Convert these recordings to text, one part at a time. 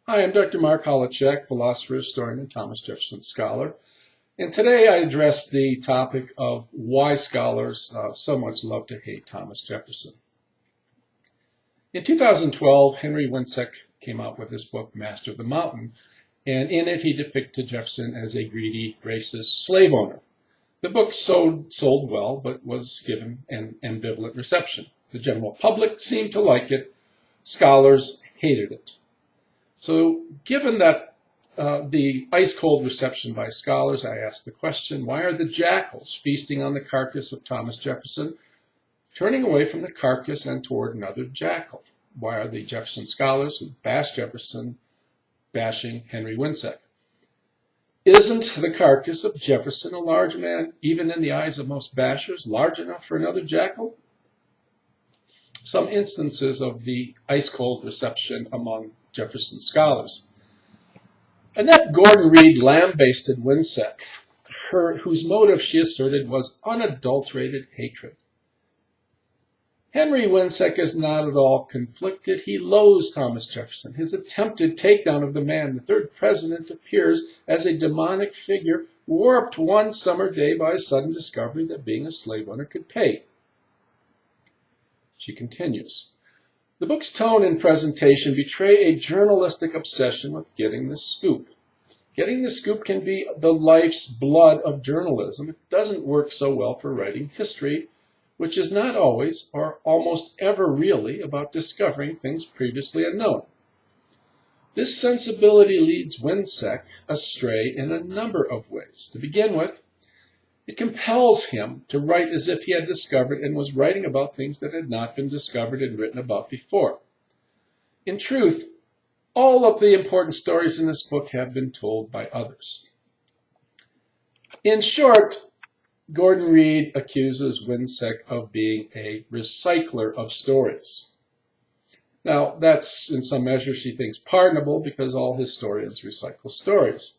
Hi, I'm Dr. Mark Holacek, philosopher, historian, and Thomas Jefferson scholar. And today I address the topic of why scholars so much love to hate Thomas Jefferson. In 2012, Henry Winsek came out with his book, Master of the Mountain, and in it he depicted Jefferson as a greedy, racist slave owner. The book sold well, but was given an ambivalent reception. The general public seemed to like it. Scholars hated it. So given that the ice-cold reception by scholars, I asked the question, why are the jackals feasting on the carcass of Thomas Jefferson, turning away from the carcass and toward another jackal? Why are the Jefferson scholars who bash Jefferson bashing Henry Winsek? Isn't the carcass of Jefferson, a large man, even in the eyes of most bashers, large enough for another jackal? Some instances of the ice-cold reception among Jefferson scholars. Annette Gordon Reed lambasted Winsek, whose motive, she asserted, was unadulterated hatred. Henry Winsek is not at all conflicted. He loathes Thomas Jefferson. His attempted takedown of the man, the third president, appears as a demonic figure warped one summer day by a sudden discovery that being a slave owner could pay. She continues. The book's tone and presentation betray a journalistic obsession with getting the scoop. Getting the scoop can be the life's blood of journalism. It doesn't work so well for writing history, which is not always or almost ever really about discovering things previously unknown. This sensibility leads Winsek astray in a number of ways. To begin with, it compels him to write as if he had discovered and was writing about things that had not been discovered and written about before. In truth, all of the important stories in this book have been told by others. In short, Gordon Reed accuses Winsek of being a recycler of stories. Now, that's in some measure, she thinks, pardonable because all historians recycle stories.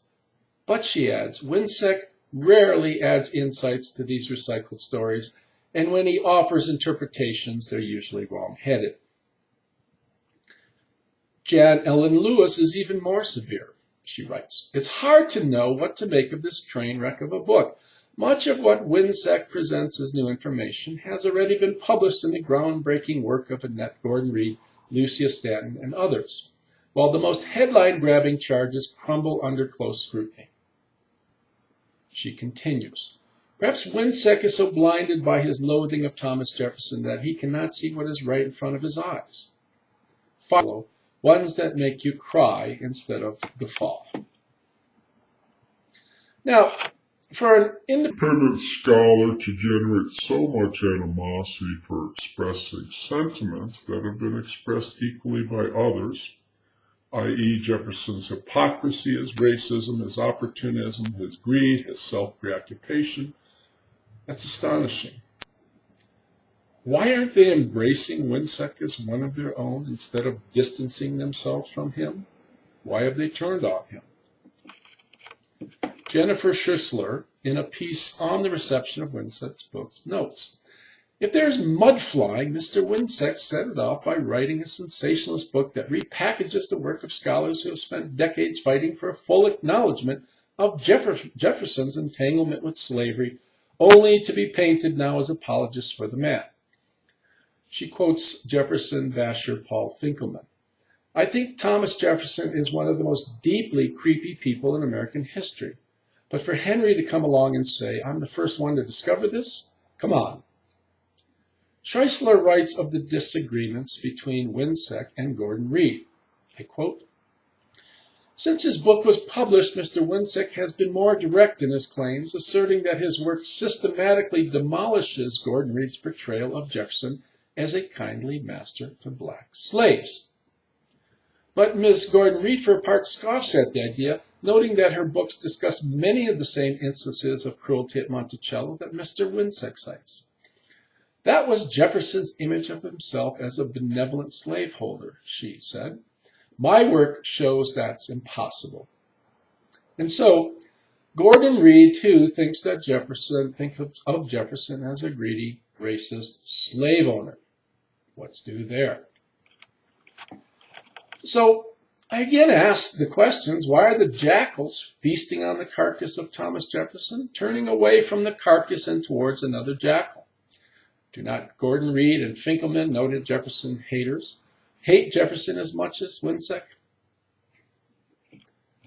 But she adds, Winsek rarely adds insights to these recycled stories, and when he offers interpretations, they're usually wrong-headed. Jan Ellen Lewis is even more severe. She writes, it's hard to know what to make of this train wreck of a book. Much of what Winsek presents as new information has already been published in the groundbreaking work of Annette Gordon Reed, Lucia Stanton, and others, while the most headline-grabbing charges crumble under close scrutiny. She continues, perhaps Winsek is so blinded by his loathing of Thomas Jefferson that he cannot see what is right in front of his eyes. Follow ones that make you cry instead of guffaw. Now, for an independent scholar to generate so much animosity for expressing sentiments that have been expressed equally by others, i.e. Jefferson's hypocrisy, his racism, his opportunism, his greed, his self-preoccupation, that's astonishing. Why aren't they embracing Winsek as one of their own instead of distancing themselves from him? Why have they turned on him? Jennifer Schissler, in a piece on the reception of Winsek's books, notes, if there's mud flying, Mr. Winsek set it off by writing a sensationalist book that repackages the work of scholars who have spent decades fighting for a full acknowledgement of Jefferson's entanglement with slavery, only to be painted now as apologists for the man. She quotes Jefferson basher Paul Finkelman. I think Thomas Jefferson is one of the most deeply creepy people in American history. But for Henry to come along and say, I'm the first one to discover this? Come on. Schissler writes of the disagreements between Winsek and Gordon Reed. I quote, since his book was published, Mr. Winsek has been more direct in his claims, asserting that his work systematically demolishes Gordon Reed's portrayal of Jefferson as a kindly master to black slaves. But Ms. Gordon Reed, for her part, scoffs at the idea, noting that her books discuss many of the same instances of cruelty at Monticello that Mr. Winsek cites. That was Jefferson's image of himself as a benevolent slaveholder, she said. My work shows that's impossible. And so, Gordon Reed, too, thinks of Jefferson as a greedy, racist slave owner. What's new there? So, I again ask the questions, why are the jackals feasting on the carcass of Thomas Jefferson, turning away from the carcass and towards another jackal? Do not Gordon Reed and Finkelman, noted Jefferson haters, hate Jefferson as much as Winsec?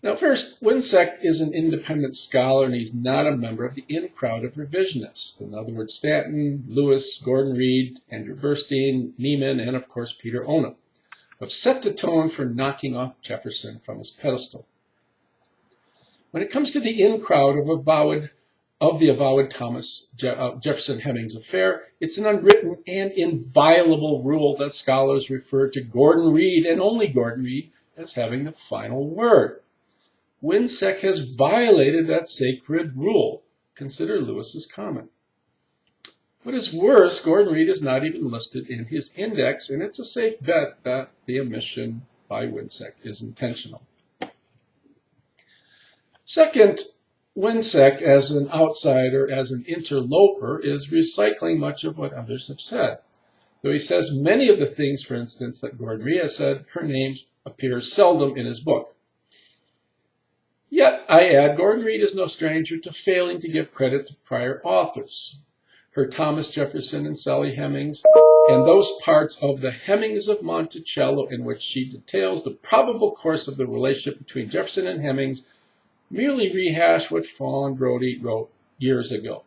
Now first, Winsec is an independent scholar and he's not a member of the in-crowd of revisionists. In other words, Stanton, Lewis, Gordon Reed, Andrew Burstein, Neiman, and of course Peter Onum have set the tone for knocking off Jefferson from his pedestal. When it comes to the in-crowd of the avowed Thomas Jefferson-Hemings affair, it's an unwritten and inviolable rule that scholars refer to Gordon Reed and only Gordon Reed as having the final word. Winsec has violated that sacred rule. Consider Lewis's comment. What is worse, Gordon Reed is not even listed in his index, and it's a safe bet that the omission by Winsec is intentional. Second, Winsec, as an outsider, as an interloper, is recycling much of what others have said. Though he says many of the things, for instance, that Gordon Reed has said, her name appears seldom in his book. Yet, I add, Gordon Reed is no stranger to failing to give credit to prior authors. Her Thomas Jefferson and Sally Hemings, and those parts of the Hemings of Monticello in which she details the probable course of the relationship between Jefferson and Hemings, merely rehash what Fawn Brodie wrote years ago,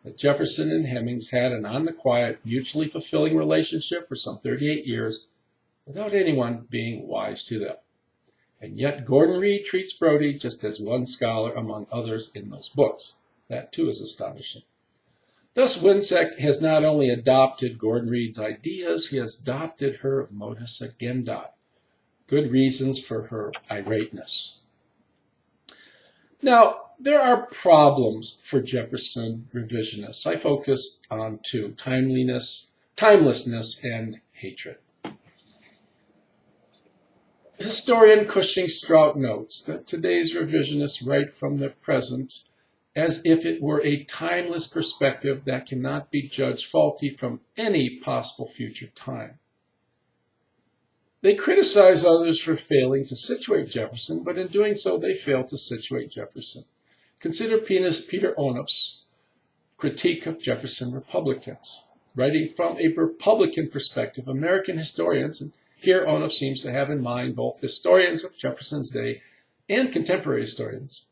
that Jefferson and Hemings had an on-the-quiet, mutually fulfilling relationship for some 38 years without anyone being wise to them. And yet Gordon Reed treats Brodie just as one scholar among others in those books. That too is astonishing. Thus Winsec has not only adopted Gordon Reed's ideas, he has adopted her modus agendi. Good reasons for her irateness. Now, there are problems for Jefferson revisionists. I focused on two: timelessness, and hatred. Historian Cushing Strout notes that today's revisionists write from the present as if it were a timeless perspective that cannot be judged faulty from any possible future time. They criticize others for failing to situate Jefferson, but in doing so, they fail to situate Jefferson. Consider Peter Onuf's critique of Jefferson Republicans. Writing from a Republican perspective, American historians, and here Onuf seems to have in mind both historians of Jefferson's day and contemporary historians,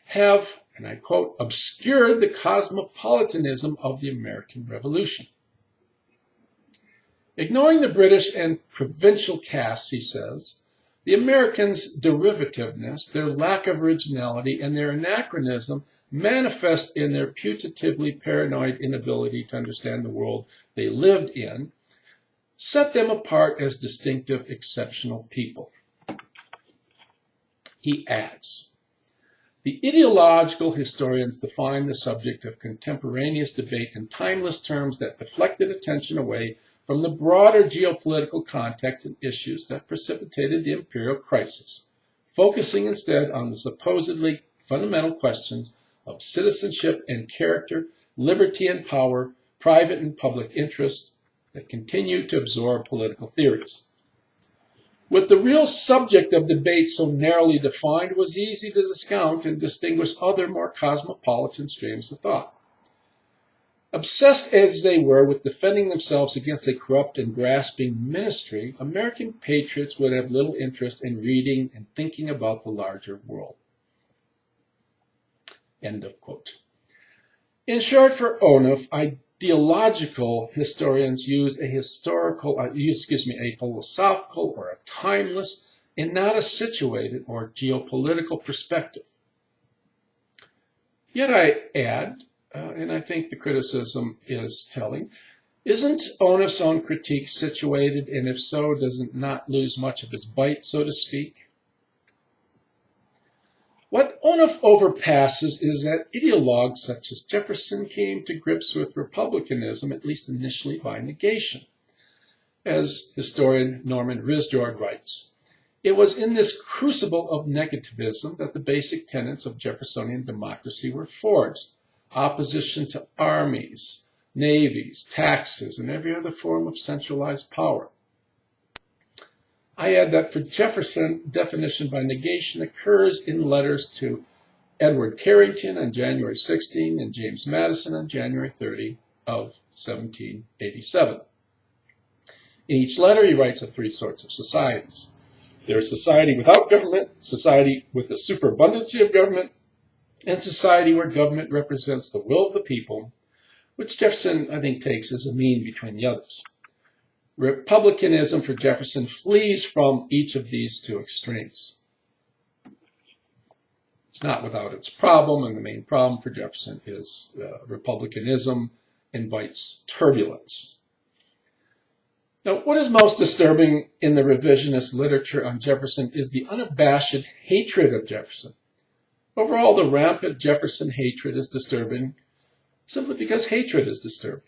have, and I quote, obscured the cosmopolitanism of the American Revolution. Ignoring the British and provincial castes, he says, the Americans' derivativeness, their lack of originality, and their anachronism manifest in their putatively paranoid inability to understand the world they lived in, set them apart as distinctive, exceptional people. He adds, the ideological historians define the subject of contemporaneous debate in timeless terms that deflected attention away from the broader geopolitical context and issues that precipitated the imperial crisis, focusing instead on the supposedly fundamental questions of citizenship and character, liberty and power, private and public interest that continue to absorb political theories. With the real subject of debate so narrowly defined, it was easy to discount and distinguish other more cosmopolitan streams of thought. Obsessed as they were with defending themselves against a corrupt and grasping ministry, American patriots would have little interest in reading and thinking about the larger world. End of quote. In short, for Onuf, ideological historians use a philosophical or a timeless and not a situated or geopolitical perspective. Yet I add, and I think the criticism is telling, isn't Onuf's own critique situated, and if so, does it not lose much of its bite, so to speak? What Onuf overpasses is that ideologues such as Jefferson came to grips with republicanism, at least initially, by negation. As historian Norman Risjord writes, it was in this crucible of negativism that the basic tenets of Jeffersonian democracy were forged: opposition to armies, navies, taxes, and every other form of centralized power. I add that for Jefferson, definition by negation occurs in letters to Edward Carrington on January 16 and James Madison on January 30 of 1787. In each letter, he writes of three sorts of societies. There is society without government, society with a superabundancy of government, and society where government represents the will of the people, which Jefferson, I think, takes as a mean between the others. Republicanism for Jefferson flees from each of these two extremes. It's not without its problem, and the main problem for Jefferson is republicanism invites turbulence. Now, what is most disturbing in the revisionist literature on Jefferson is the unabashed hatred of Jefferson. Overall, the rampant Jefferson hatred is disturbing simply because hatred is disturbing.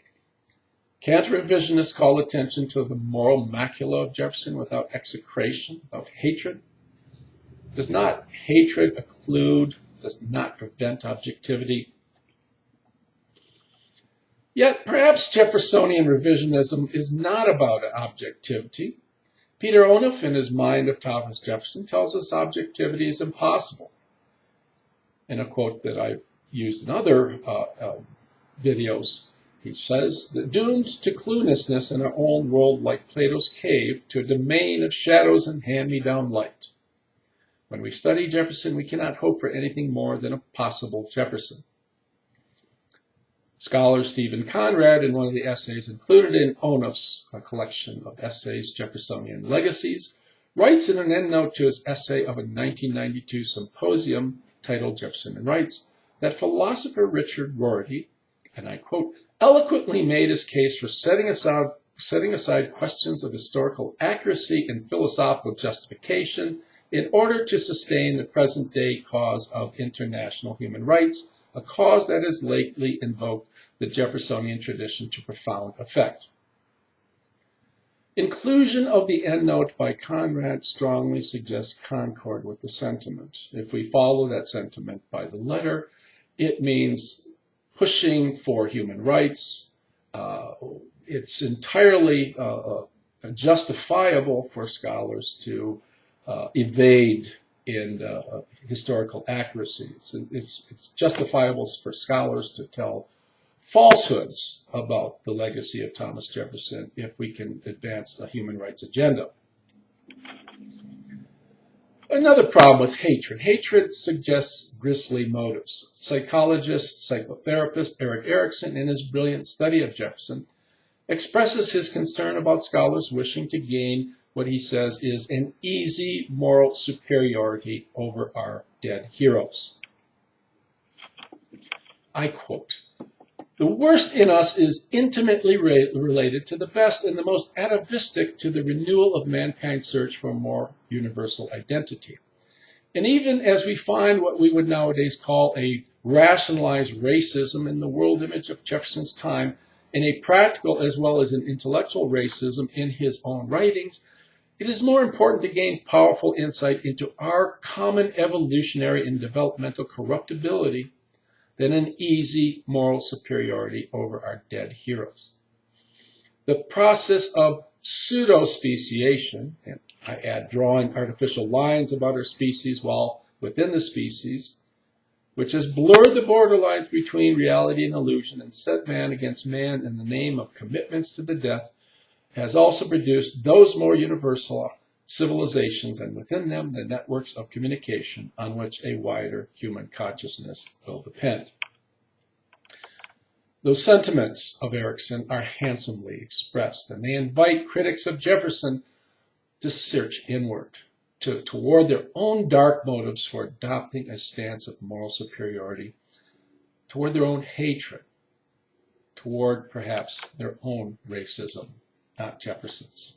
Can't revisionists call attention to the moral macula of Jefferson without execration, without hatred? Does not hatred occlude, does not prevent objectivity? Yet, perhaps Jeffersonian revisionism is not about objectivity. Peter Onuf, in his Mind of Thomas Jefferson, tells us objectivity is impossible. In a quote that I've used in other videos, he says, doomed to cluelessness in our own world like Plato's cave, to a domain of shadows and hand-me-down light. When we study Jefferson, we cannot hope for anything more than a possible Jefferson. Scholar Stephen Conrad, in one of the essays included in Onuf's collection of essays, Jeffersonian Legacies, writes in an endnote to his essay of a 1992 symposium titled Jefferson and Rights, that philosopher Richard Rorty, and I quote, eloquently made his case for setting aside questions of historical accuracy and philosophical justification in order to sustain the present-day cause of international human rights, a cause that has lately invoked the Jeffersonian tradition to profound effect. Inclusion of the endnote by Conrad strongly suggests concord with the sentiment. If we follow that sentiment by the letter, it means pushing for human rights. It's entirely justifiable for scholars to evade in historical accuracy. It's justifiable for scholars to tell falsehoods about the legacy of Thomas Jefferson if we can advance the human rights agenda. Another problem with hatred. Hatred suggests grisly motives. Psychologist, psychotherapist Erik Erikson, in his brilliant study of Jefferson, expresses his concern about scholars wishing to gain what he says is an easy moral superiority over our dead heroes. I quote, "The worst in us is intimately related to the best and the most atavistic to the renewal of mankind's search for a more universal identity. And even as we find what we would nowadays call a rationalized racism in the world image of Jefferson's time, and a practical as well as an intellectual racism in his own writings, it is more important to gain powerful insight into our common evolutionary and developmental corruptibility than an easy moral superiority over our dead heroes. The process of pseudo-speciation," and I add drawing artificial lines about our species while within the species, "which has blurred the borderlines between reality and illusion and set man against man in the name of commitments to the death, has also produced those more universal civilizations, and within them the networks of communication on which a wider human consciousness will depend." Those sentiments of Erikson are handsomely expressed, and they invite critics of Jefferson to search inward, toward their own dark motives for adopting a stance of moral superiority, toward their own hatred, toward perhaps their own racism, not Jefferson's.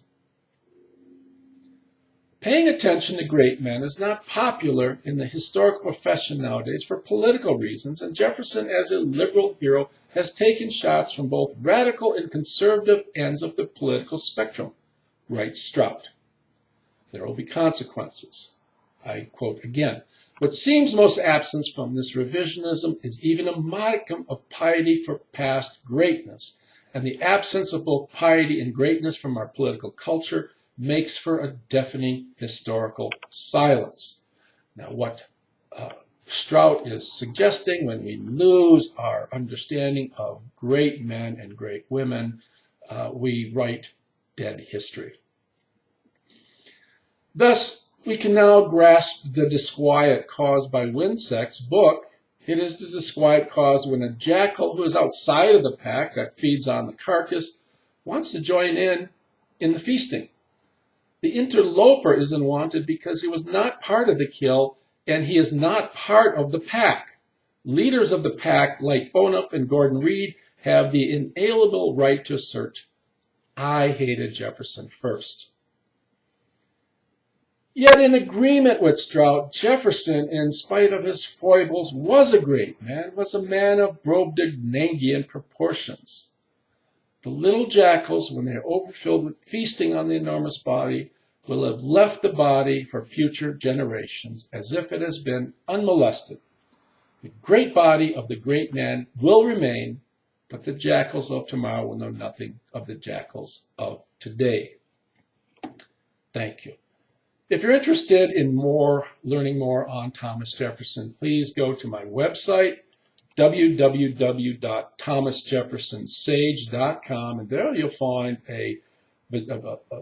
Paying attention to great men is not popular in the historical profession nowadays for political reasons, and Jefferson, as a liberal hero, has taken shots from both radical and conservative ends of the political spectrum, writes Strout. There will be consequences. I quote again, "What seems most absent from this revisionism is even a modicum of piety for past greatness, and the absence of both piety and greatness from our political culture makes for a deafening historical silence. Now, what Strout is suggesting, when we lose our understanding of great men and great women, we write dead history. Thus, we can now grasp the disquiet caused by Winsec's book. It is the disquiet caused when a jackal who is outside of the pack that feeds on the carcass wants to join in the feasting. The interloper is unwanted because he was not part of the kill and he is not part of the pack. Leaders of the pack, like Onuf and Gordon Reed, have the inalienable right to assert, "I hated Jefferson first." Yet in agreement with Strout, Jefferson, in spite of his foibles, was a great man, was a man of Brobdingnagian proportions. The little jackals, when they are overfilled with feasting on the enormous body, will have left the body for future generations as if it has been unmolested. The great body of the great man will remain, but the jackals of tomorrow will know nothing of the jackals of today. Thank you. If you're interested in learning more on Thomas Jefferson, please go to my website, www.thomasjeffersonsage.com, and there you'll find a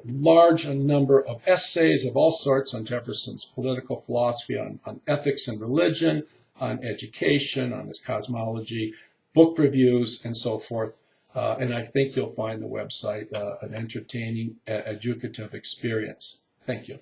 large number of essays of all sorts on Jefferson's political philosophy, on ethics and religion, on education, on his cosmology, book reviews, and so forth. And I think you'll find the website an entertaining, educative experience. Thank you.